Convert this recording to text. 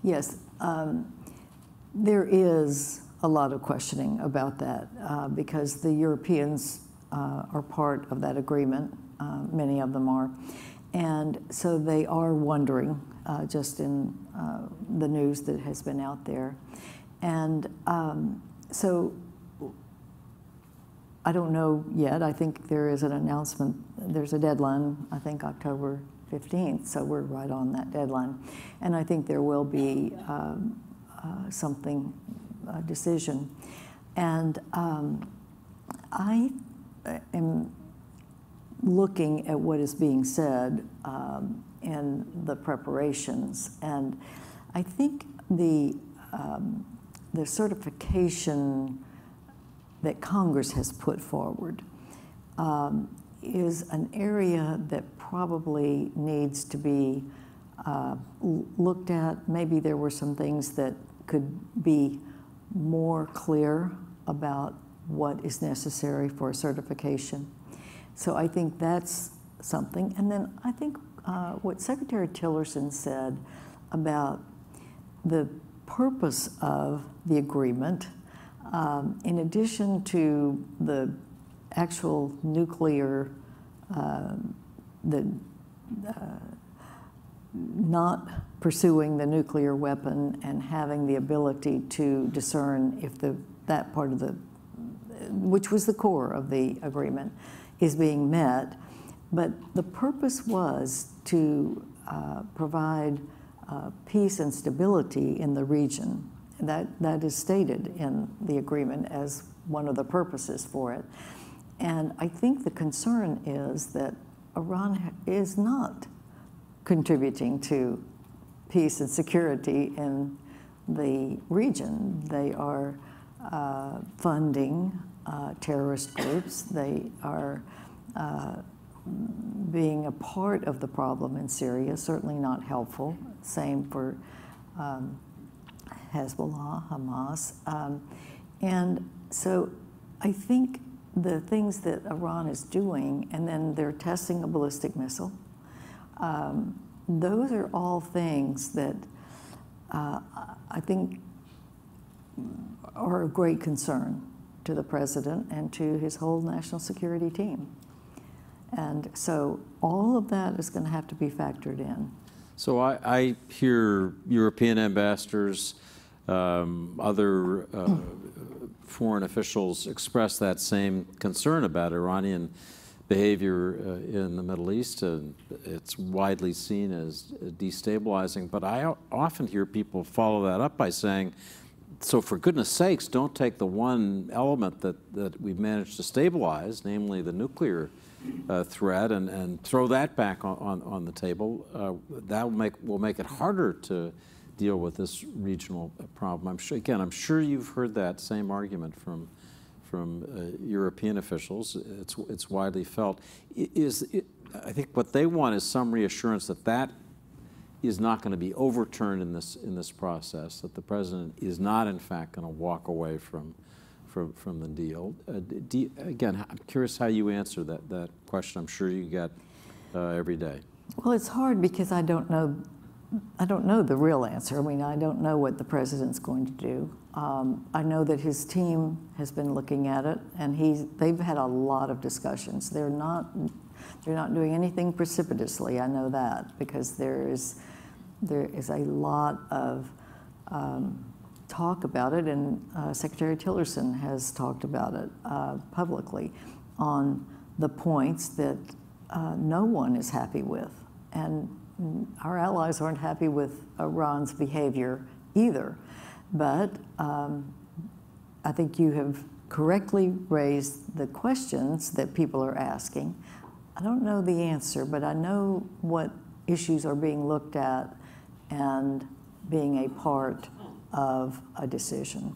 Yes, there is a lot of questioning about that because the Europeans are part of that agreement. Many of them are. And so they are wondering, just in the news that has been out there. And so I don't know yet. I think there is an announcement. There's a deadline, I think October 15th, so we're right on that deadline. And I think there will be a decision. And I am looking at what is being said in the preparations, and I think the certification that Congress has put forward is an area that probably needs to be looked at. Maybe there were some things that could be more clear about what is necessary for a certification. So I think that's something. And then I think what Secretary Tillerson said about the purpose of the agreement, in addition to the actual nuclear, not pursuing the nuclear weapon and having the ability to discern if that part of the, which was the core of the agreement, is being met. But the purpose was to provide peace and stability in the region. That is stated in the agreement as one of the purposes for it. And I think the concern is that Iran is not contributing to peace and security in the region. They are funding terrorist groups. They are being a part of the problem in Syria, certainly not helpful. Same for Hezbollah, Hamas. And so I think the things that Iran is doing, and then they're testing a ballistic missile, those are all things that I think are of great concern to the president and to his whole national security team. And so all of that is going to have to be factored in. So I hear European ambassadors, other foreign officials express that same concern about Iranian behavior in the Middle East. It's widely seen as destabilizing, but I often hear people follow that up by saying, so for goodness sakes, don't take the one element that we've managed to stabilize, namely the nuclear threat, and throw that back on the table. That will make it harder to deal with this regional problem. I'm sure you've heard that same argument from European officials. It's widely felt. I think what they want is some reassurance that is not going to be overturned in this process, that the president is not in fact going to walk away from the deal. Again, I'm curious how you answer that question. I'm sure you get every day. Well, it's hard because I don't know the real answer. I mean, I don't know what the president's going to do. I know that his team has been looking at it, and they've had a lot of discussions. They're not doing anything precipitously. I know that because there is a lot of talk about it, and Secretary Tillerson has talked about it publicly on the points that no one is happy with, and our allies aren't happy with Iran's behavior either. But I think you have correctly raised the questions that people are asking. I don't know the answer, but I know what issues are being looked at and being a part of a decision.